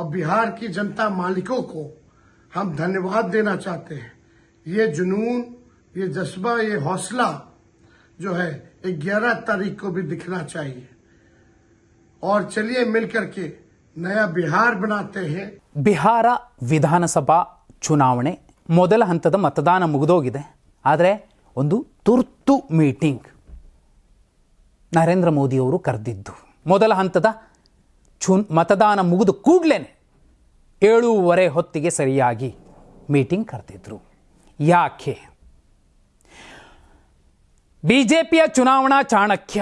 और बिहार की जनता मालिकों को हम धन्यवाद देना चाहते हैं। ये जुनून, ये जज्बा, ये हौसला जो है 11 तारीख को भी दिखना चाहिए और चलिए मिलकर के नया बिहार बनाते हैं। ಬಿಹಾರ ವಿಧಾನಸಭಾ ಚುನಾವಣೆ ಮೊದಲ ಹಂತದ ಮತದಾನ ಮುಗಿದೋಗಿದೆ. ಆದರೆ ಒಂದು ತುರ್ತು ಮೀಟಿಂಗ್ ನರೇಂದ್ರ ಮೋದಿ ಅವರು ಕರೆದಿದ್ದು. ಮೊದಲ ಹಂತದ ಮತದಾನ ಮುಗಿದು ಕೂಡಲೇ 7:15 ಹೊತ್ತಿಗೆ ಸರಿಯಾಗಿ ಮೀಟಿಂಗ್ ಕರೆದಿದ್ರು. ಯಾಕೆ? ಬಿಜೆಪಿಯ ಚುನಾವಣಾ ಚಾಣಕ್ಯ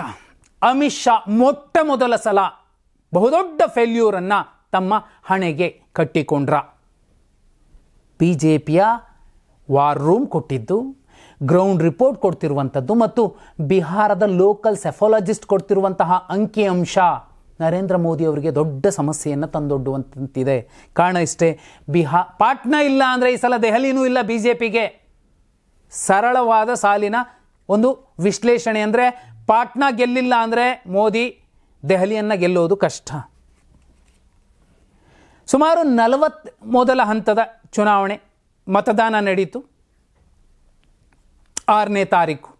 ಅಮಿತ್ ಶಾ ಮೊಟ್ಟ ಮೊದಲ ಸಲ ಬಹುದೊಡ್ಡ ಫೇಲ್ಯೂರನ್ನು ತಮ್ಮ ಹಣೆಗೆ ಕಟ್ಟಿಕೊಂಡ್ರ. ಬಿಜೆಪಿಯ ವಾರ್ ರೂಮ್ ಕೊಟ್ಟಿದ್ದು, ಗ್ರೌಂಡ್ ರಿಪೋರ್ಟ್ ಕೊಡ್ತಿರುವಂಥದ್ದು ಮತ್ತು ಬಿಹಾರದ ಲೋಕಲ್ ಸೆಫಾಲಜಿಸ್ಟ್ ಕೊಡ್ತಿರುವಂತಹ ಅಂಕಿಅಂಶ ನರೇಂದ್ರ ಮೋದಿ ಅವರಿಗೆ ದೊಡ್ಡ ಸಮಸ್ಯೆಯನ್ನು ತಂದೊಡ್ಡುವಂತಿದೆ. ಕಾರಣ ಇಷ್ಟೇ, ಪಾಟ್ನಾ ಇಲ್ಲ ಅಂದರೆ ಈ ಸಲ ದೆಹಲಿನೂ ಇಲ್ಲ ಬಿಜೆಪಿಗೆ. ಸರಳವಾದ ಸಾಲಿನ ಒಂದು ವಿಶ್ಲೇಷಣೆ ಅಂದರೆ ಪಾಟ್ನಾ ಗೆಲ್ಲಿಲ್ಲ ಅಂದರೆ ಮೋದಿ ದೆಹಲಿಯನ್ನು ಗೆಲ್ಲೋದು ಕಷ್ಟ. ಸುಮಾರು 40 ಮೊದಲ ಹಂತದ ಚುನಾವಣೆ ಮತದಾನ ನಡೀತು 6ನೇ ತಾರೀಕು.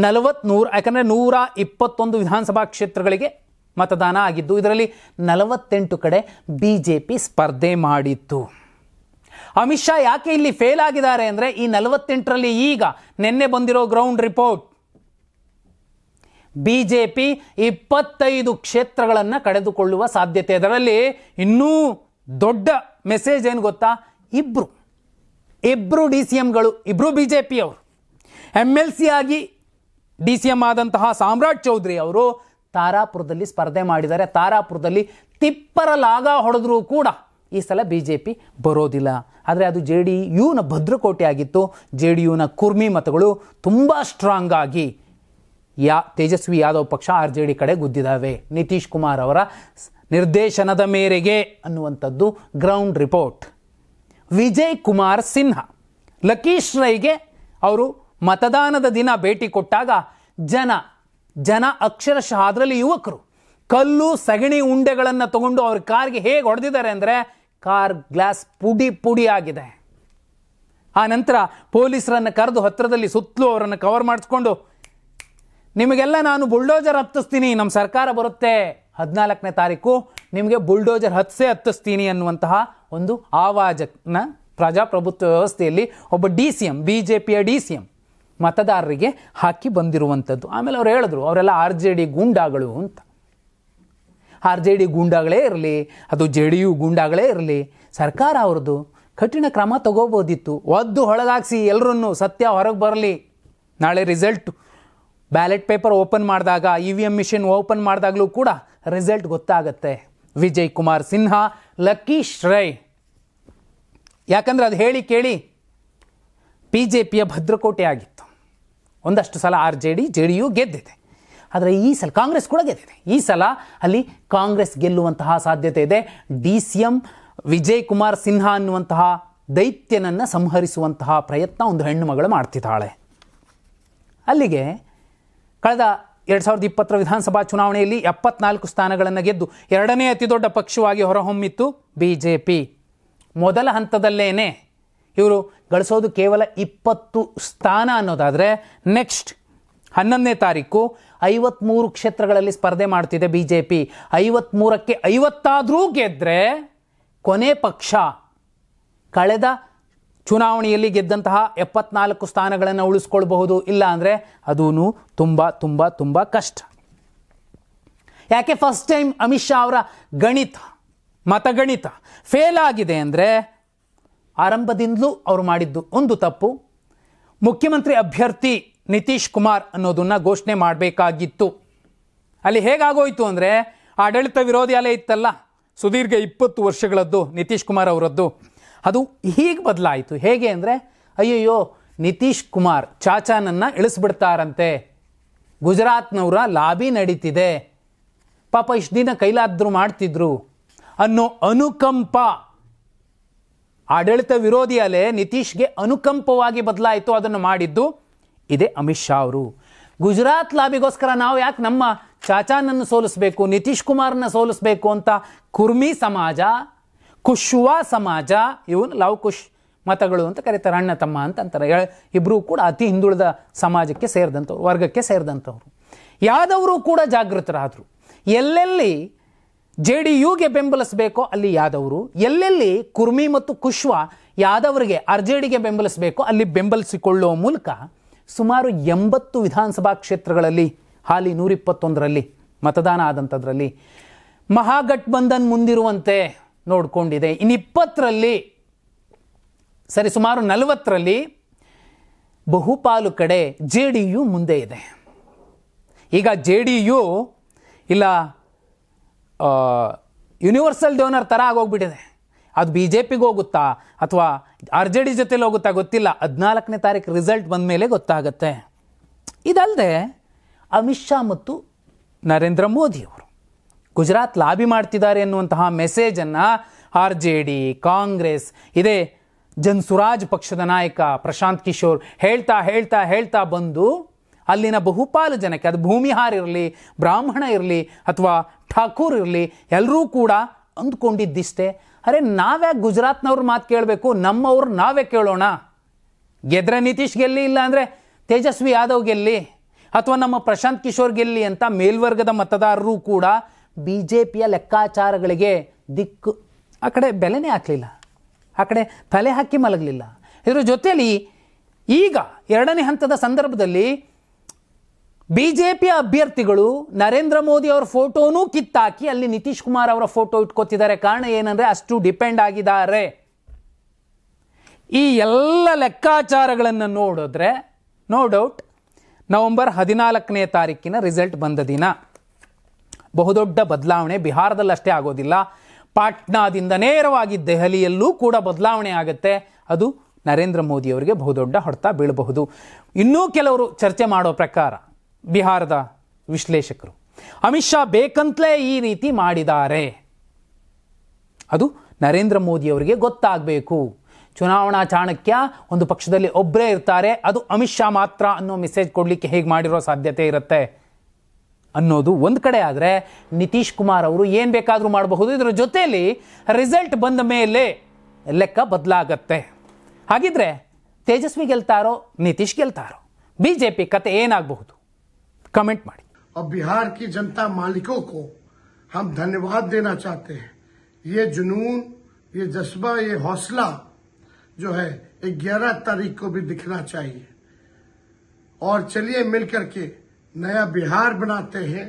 100 ಯಾಕಂದರೆ 121 ವಿಧಾನಸಭಾ ಕ್ಷೇತ್ರಗಳಿಗೆ ಮತದಾನ ಆಗಿದ್ದು, ಇದರಲ್ಲಿ 48 ಕಡೆ ಬಿಜೆಪಿ ಸ್ಪರ್ಧೆ ಮಾಡಿತ್ತು. ಅಮಿತ್ ಶಾ ಯಾಕೆ ಇಲ್ಲಿ ಫೇಲ್ ಆಗಿದ್ದಾರೆ ಅಂದರೆ ಈ 48ರಲ್ಲಿ ಈಗ ನಿನ್ನೆ ಬಂದಿರೋ ಗ್ರೌಂಡ್ ರಿಪೋರ್ಟ್ ಬಿಜೆಪಿ 25 ಕ್ಷೇತ್ರಗಳನ್ನು ಕಳೆದುಕೊಳ್ಳುವ ಸಾಧ್ಯತೆ. ಅದರಲ್ಲಿ ಇನ್ನೂ ದೊಡ್ಡ ಮೆಸೇಜ್ ಏನು ಗೊತ್ತಾ? ಇಬ್ರು ಡಿ ಸಿ ಎಂಗಳು, ಇಬ್ರು ಬಿಜೆಪಿಯವರು. MLC ಆಗಿ ಡಿ ಸಿ ಎಂ ಆದಂತಹ ಸಾಮ್ರಾಟ್ ಚೌಧರಿ ಅವರು ತಾರಾಪುರದಲ್ಲಿ ಸ್ಪರ್ಧೆ ಮಾಡಿದ್ದಾರೆ. ತಾರಾಪುರದಲ್ಲಿ ತಿಪ್ಪರ ಲಾಗ ಹೊಡೆದ್ರೂ ಕೂಡ ಈ ಸಲ ಬಿಜೆಪಿ ಬರೋದಿಲ್ಲ. ಆದರೆ ಅದು JDUನ ಭದ್ರಕೋಟೆ ಆಗಿತ್ತು. JDUನ ಕುರ್ಮಿ ಮತಗಳು ತುಂಬ ಸ್ಟ್ರಾಂಗ್ ಆಗಿ ತೇಜಸ್ವಿ ಯಾದವ್ ಪಕ್ಷ RJD ಕಡೆ ಗುದ್ದಿದ್ದಾವೆ. ನಿತೀಶ್ ಕುಮಾರ್ ಅವರ ನಿರ್ದೇಶನದ ಮೇರೆಗೆ ಅನ್ನುವಂಥದ್ದು ಗ್ರೌಂಡ್ ರಿಪೋರ್ಟ್. ವಿಜಯ್ ಕುಮಾರ್ ಸಿನ್ಹಾ ಲಕೀಶ್ ರೈಗೆ ಅವರು ಮತದಾನದ ದಿನ ಭೇಟಿ ಕೊಟ್ಟಾಗ ಜನ ಅಕ್ಷರಶಃ, ಅದರಲ್ಲಿ ಯುವಕರು, ಕಲ್ಲು ಸಗಣಿ ಉಂಡೆಗಳನ್ನು ತಗೊಂಡು ಅವ್ರ ಕಾರ್ಗೆ ಹೇಗೆ ಹೊಡೆದಿದ್ದಾರೆ ಅಂದರೆ ಕಾರ್ ಗ್ಲಾಸ್ ಪುಡಿ ಆಗಿದೆ. ಆ ನಂತರ ಪೊಲೀಸರನ್ನು ಕರೆದು ಹತ್ತಿರದಲ್ಲಿ ಸುತ್ತಲೂ ಅವರನ್ನು ಕವರ್ ಮಾಡಿಸ್ಕೊಂಡು, ನಿಮಗೆಲ್ಲ ನಾನು ಬುಲ್ಡೋಜರ್ ಹತ್ತಿಸ್ತೀನಿ, ನಮ್ಮ ಸರ್ಕಾರ ಬರುತ್ತೆ 14ನೇ ತಾರೀಕು, ನಿಮಗೆ ಬುಲ್ಡೋಜರ್ ಹತ್ತಿಸ್ತೀನಿ ಅನ್ನುವಂತಹ ಒಂದು ಆವಾಜನ್ನ ಪ್ರಜಾಪ್ರಭುತ್ವ ವ್ಯವಸ್ಥೆಯಲ್ಲಿ ಒಬ್ಬ DCM, ಬಿಜೆಪಿಯ DCM ಮತದಾರರಿಗೆ ಹಾಕಿ ಬಂದಿರುವಂಥದ್ದು. ಆಮೇಲೆ ಅವ್ರು ಹೇಳಿದ್ರು ಅವರೆಲ್ಲ RJD ಗೂಂಡಾಗಳು ಅಂತ. RJD ಗೂಂಡಾಗಳೇ ಇರಲಿ, ಅದು JDU ಗೂಂಡಾಗಳೇ ಇರಲಿ, ಸರ್ಕಾರ ಅವ್ರದ್ದು ಕಠಿಣ ಕ್ರಮ ತಗೋಬೋದಿತ್ತು. ಒದ್ದು ಹೊಳಗಾಗಿಸಿ ಎಲ್ಲರನ್ನು ಸತ್ಯ ಹೊರಗೆ ಬರಲಿ. ನಾಳೆ ರಿಸಲ್ಟ್, ಬ್ಯಾಲೆಟ್ ಪೇಪರ್ ಓಪನ್ ಮಾಡಿದಾಗ, EVM ಮಿಷಿನ್ ಓಪನ್ ಮಾಡಿದಾಗಲೂ ಕೂಡ ರಿಸಲ್ಟ್ ಗೊತ್ತಾಗತ್ತೆ. ವಿಜಯ್ ಕುಮಾರ್ ಸಿನ್ಹಾ, ಲಕೀಶ್ ರೈ, ಯಾಕಂದರೆ ಅದು ಹೇಳಿ ಕೇಳಿ ಬಿಜೆಪಿಯ ಭದ್ರಕೋಟೆ ಆಗಿತ್ತು. ಒಂದಷ್ಟು ಸಲ RJD JDU ಗೆದ್ದಿದೆ. ಆದರೆ ಈ ಸಲ ಕಾಂಗ್ರೆಸ್ ಕೂಡ ಗೆದ್ದಿದೆ. ಈ ಸಲ ಅಲ್ಲಿ ಕಾಂಗ್ರೆಸ್ ಗೆಲ್ಲುವಂತಹ ಸಾಧ್ಯತೆ ಇದೆ. DCM ವಿಜಯ್ ಕುಮಾರ್ ಸಿನ್ಹಾ ಅನ್ನುವಂತಹ ದೈತ್ಯನನ್ನು ಸಂಹರಿಸುವಂತಹ ಪ್ರಯತ್ನ ಒಂದು ಹೆಣ್ಣು ಮಗಳು ಮಾಡ್ತಿದ್ದಾಳೆ. ಅಲ್ಲಿಗೆ ಕಳೆದ 2020 ವಿಧಾನಸಭಾ ಚುನಾವಣೆಯಲ್ಲಿ 74 ಸ್ಥಾನಗಳನ್ನು ಗೆದ್ದು 2ನೇ ಅತಿ ದೊಡ್ಡ ಪಕ್ಷವಾಗಿ ಹೊರಹೊಮ್ಮಿತ್ತು ಬಿಜೆಪಿ. ಮೊದಲ ಹಂತದಲ್ಲೇನೆ ಇವರು ಗಳಿಸೋದು ಕೇವಲ 20 ಸ್ಥಾನ ಅನ್ನೋದಾದರೆ, ನೆಕ್ಸ್ಟ್ 11ನೇ ತಾರೀಕು 53 ಕ್ಷೇತ್ರಗಳಲ್ಲಿ ಸ್ಪರ್ಧೆ ಮಾಡ್ತಿದೆ ಬಿಜೆಪಿ. 53ಕ್ಕೆ 50 ಆದರೂ ಗೆದ್ದರೆ ಕೊನೆ ಪಕ್ಷ ಕಳೆದ ಚುನಾವಣೆಯಲ್ಲಿ ಗೆದ್ದಂತಹ 74 ಸ್ಥಾನಗಳನ್ನು ಉಳಿಸ್ಕೊಳ್ಬಹುದು. ಇಲ್ಲ ಅಂದರೆ ಅದೂ ತುಂಬ ತುಂಬ ತುಂಬ ಕಷ್ಟ. ಯಾಕೆ ಫಸ್ಟ್ ಟೈಮ್ ಅಮಿತ್ ಶಾ ಅವರ ಮತಗಣಿತ ಫೇಲ್ ಆಗಿದೆ ಅಂದರೆ, ಆರಂಭದಿಂದಲೂ ಅವರು ಮಾಡಿದ್ದು ಒಂದು ತಪ್ಪು. ಮುಖ್ಯಮಂತ್ರಿ ಅಭ್ಯರ್ಥಿ ನಿತೀಶ್ ಕುಮಾರ್ ಅನ್ನೋದನ್ನು ಘೋಷಣೆ ಮಾಡಬೇಕಾಗಿತ್ತು. ಅಲ್ಲಿ ಹೇಗಾಗೋಯ್ತು ಅಂದರೆ, ಆಡಳಿತ ವಿರೋಧಿ ಅಲೆ ಇತ್ತಲ್ಲ ಸುದೀರ್ಘ 20 ವರ್ಷಗಳದ್ದು ನಿತೀಶ್ ಕುಮಾರ್ ಅವರದ್ದು, ಅದು ಹೀಗೆ ಬದಲಾಯಿತು. ಹೇಗೆ ಅಂದರೆ, ಅಯ್ಯಯ್ಯೋ ನಿತೀಶ್ ಕುಮಾರ್ ಚಾಚಾನನ್ನು ಇಳಿಸ್ಬಿಡ್ತಾರಂತೆ, ಗುಜರಾತ್ನವರ ಲಾಬಿ ನಡೀತಿದೆ, ಪಾಪ ಇಷ್ಟು ದಿನ ಕೈಲಾದರೂ ಮಾಡ್ತಿದ್ರು ಅನ್ನೋ ಅನುಕಂಪ, ಆಡಳಿತ ವಿರೋಧಿ ಅಲೆ ನಿತೀಶ್ಗೆ ಅನುಕಂಪವಾಗಿ ಬದಲಾಯಿತು. ಅದನ್ನು ಮಾಡಿದ್ದು ಇದೇ ಅಮಿತ್ ಶಾ ಅವರು. ಗುಜರಾತ್ ಲಾಬಿಗೋಸ್ಕರ ನಾವು ಯಾಕೆ ನಮ್ಮ ಚಾಚಾನನ್ನು ಸೋಲಿಸಬೇಕು, ನಿತೀಶ್ ಕುಮಾರ್ನ ಸೋಲಿಸಬೇಕು ಅಂತ ಕುರ್ಮಿ ಸಮಾಜ ಕುಶ್ವಾ ಸಮಾಜ, ಇವನು ಲವ್ ಕುಶ್ ಮತಗಳು ಅಂತ ಕರೀತಾರೆ, ಅಣ್ಣ ತಮ್ಮ ಅಂತ ಅಂತಾರೆ. ಇಬ್ಬರೂ ಕೂಡ ಅತಿ ಹಿಂದುಳಿದ ಸಮಾಜಕ್ಕೆ ಸೇರಿದಂಥವ್ರು, ವರ್ಗಕ್ಕೆ ಸೇರಿದಂಥವ್ರು. ಯಾದವರು ಕೂಡ ಜಾಗೃತರಾದರು. ಎಲ್ಲೆಲ್ಲಿ JDUಗೆ ಬೆಂಬಲಿಸಬೇಕೋ ಅಲ್ಲಿ ಯಾದವರು, ಎಲ್ಲೆಲ್ಲಿ ಕುರ್ಮಿ ಮತ್ತು ಕುಶ್ವಾ ಯಾದವರಿಗೆ RJDಗೆ ಬೆಂಬಲಿಸಬೇಕೋ ಅಲ್ಲಿ ಬೆಂಬಲಿಸಿಕೊಳ್ಳುವ ಮೂಲಕ ಸುಮಾರು 80 ವಿಧಾನಸಭಾ ಕ್ಷೇತ್ರಗಳಲ್ಲಿ ಹಾಲಿ 121ರಲ್ಲಿ ಮತದಾನ ಆದಂಥದ್ರಲ್ಲಿ ಮಹಾಗಠಬಂಧನ್ ಮುಂದಿರುವಂತೆ ನೋಡಿಕೊಂಡಿದೆ. ಇನ್ನು 20ರಲ್ಲಿ ಸುಮಾರು 40ರಲ್ಲಿ ಬಹುಪಾಲು ಕಡೆ JDU ಮುಂದೆ ಇದೆ. ಈಗ JDU ಇಲ್ಲ ಯೂನಿವರ್ಸಲ್ ಡೋನರ್ ಥರ ಆಗೋಗ್ಬಿಟ್ಟಿದೆ. ಅದು BJPಗೆ ಹೋಗುತ್ತಾ ಅಥವಾ RJD ಜೊತೆಲಿ ಹೋಗುತ್ತಾ ಗೊತ್ತಿಲ್ಲ. 14ನೇ ತಾರೀಕು ರಿಸಲ್ಟ್ ಬಂದ ಮೇಲೆ ಗೊತ್ತಾಗತ್ತೆ. ಇದಲ್ಲದೆ ಅಮಿತ್ ಶಾ ಮತ್ತು ನರೇಂದ್ರ ಮೋದಿಯವರು ಗುಜರಾತ್ ಲಾಬಿ ಮಾಡ್ತಿದ್ದಾರೆ ಎನ್ನುವಂತಹ ಮೆಸೇಜನ್ನು RJD, ಕಾಂಗ್ರೆಸ್, ಇದೇ ಜನ್ಸುರಾಜ್ ಪಕ್ಷದ ನಾಯಕ ಪ್ರಶಾಂತ್ ಕಿಶೋರ್ ಹೇಳ್ತಾ ಬಂದು ಅಲ್ಲಿನ ಬಹುಪಾಲು ಜನಕ್ಕೆ, ಅದು ಭೂಮಿಹಾರ್ ಇರಲಿ, ಬ್ರಾಹ್ಮಣ ಇರಲಿ ಅಥವಾ ಠಾಕೂರ್ ಇರಲಿ, ಎಲ್ಲರೂ ಕೂಡ ಅಂದ್ಕೊಂಡಿದ್ದಿಷ್ಟೇ, ಅರೆ ನಾವ್ಯಾಕೆ ಗುಜರಾತ್ನವ್ರ ಮಾತು ಕೇಳಬೇಕು, ನಮ್ಮವ್ರು ನಾವೇ ಕೇಳೋಣ. ಗೆದ್ರೆ ನಿತೀಶ್ ಗೆಲ್ಲಿ, ಇಲ್ಲ ಅಂದರೆ ತೇಜಸ್ವಿ ಯಾದವ್ ಗೆಲ್ಲಿ ಅಥವಾ ನಮ್ಮ ಪ್ರಶಾಂತ್ ಕಿಶೋರ್ ಗೆಲ್ಲಿ ಅಂತ ಮೇಲ್ವರ್ಗದ ಮತದಾರರು ಕೂಡ BJPಯ ಲೆಕ್ಕಾಚಾರಗಳಿಗೆ ಆ ಕಡೆ ಬೆಲೆನೇ ಹಾಕಲಿಲ್ಲ, ಆ ಕಡೆ ತಲೆ ಹಾಕಿ ಮಲಗಲಿಲ್ಲ. ಇದರ ಜೊತೆಯಲ್ಲಿ ಈಗ 2ನೇ ಹಂತದ ಸಂದರ್ಭದಲ್ಲಿ BJPಯ ಅಭ್ಯರ್ಥಿಗಳು ನರೇಂದ್ರ ಮೋದಿ ಅವರ ಫೋಟೋನೂ ಕಿತ್ತಾಕಿ ಅಲ್ಲಿ ನಿತೀಶ್ ಕುಮಾರ್ ಅವರ ಫೋಟೋ ಇಟ್ಕೋತಿದ್ದಾರೆ. ಕಾರಣ ಏನಂದರೆ ಅಷ್ಟು ಡಿಪೆಂಡ್ ಆಗಿದ್ದಾರೆ. ಈ ಎಲ್ಲ ಲೆಕ್ಕಾಚಾರಗಳನ್ನು ನೋಡಿದ್ರೆ ನೋ ಡೌಟ್ ನವೆಂಬರ್ 14ನೇ ತಾರೀಕಿನ ರಿಸಲ್ಟ್ ಬಂದ ದಿನ ಬಹುದೊಡ್ಡ ಬದಲಾವಣೆ ಬಿಹಾರದಲ್ಲಷ್ಟೇ ಆಗೋದಿಲ್ಲ, ಪಾಟ್ನಾದಿಂದ ನೇರವಾಗಿ ದೆಹಲಿಯಲ್ಲೂ ಕೂಡ ಬದಲಾವಣೆ ಆಗುತ್ತೆ. ಅದು ನರೇಂದ್ರ ಮೋದಿ ಅವರಿಗೆ ಬಹುದೊಡ್ಡ ಹೊಡೆತ ಬೀಳಬಹುದು. ಇನ್ನೂ ಕೆಲವರು ಚರ್ಚೆ ಮಾಡೋ ಪ್ರಕಾರ ಬಿಹಾರದ ವಿಶ್ಲೇಷಕರು ಅಮಿತ್ ಶಾ ಬೇಕಂತಲೇ ಈ ರೀತಿ ಮಾಡಿದ್ದಾರೆ, ಅದು ನರೇಂದ್ರ ಮೋದಿ ಅವರಿಗೆ ಗೊತ್ತಾಗಬೇಕು. ಚುನಾವಣಾ ಚಾಣಕ್ಯ ಒಂದು ಪಕ್ಷದಲ್ಲಿ ಒಬ್ಬರೇ ಇರ್ತಾರೆ, ಅದು ಅಮಿತ್ ಶಾ ಮಾತ್ರ ಅನ್ನೋ ಮೆಸೇಜ್ ಕೊಡಲಿಕ್ಕೆ ಹೇಗೆ ಮಾಡಿರೋ ಸಾಧ್ಯತೆ ಇರುತ್ತೆ ಅನ್ನೋದು ಒಂದು ಕಡೆ. ಆದರೆ ನಿತೀಶ್ ಕುಮಾರ್ ಅವರು ಏನು ಬೇಕಾದರೂ ಮಾಡಬಹುದು. ಇದರ ಜೊತೆಯಲ್ಲಿ ರಿಸಲ್ಟ್ ಬಂದ ಮೇಲೆ ಲೆಕ್ಕ ಬದಲಾಗತ್ತೆ. ಹಾಗಿದ್ರೆ ತೇಜಸ್ವಿ ಗೆಲ್ತಾರೋ ನಿತೀಶ್ ಗೆಲ್ತಾರೋ, BJP ಕತೆ ಏನಾಗಬಹುದು? कमेंट ಮಾಡಿ. अब बिहार की जनता मालिकों को हम धन्यवाद देना चाहते हैं. ये जुनून, ये जज्बा, ये हौसला जो है 11 तारीख को भी दिखना चाहिए. और चलिए मिलकर के नया बिहार बनाते हैं.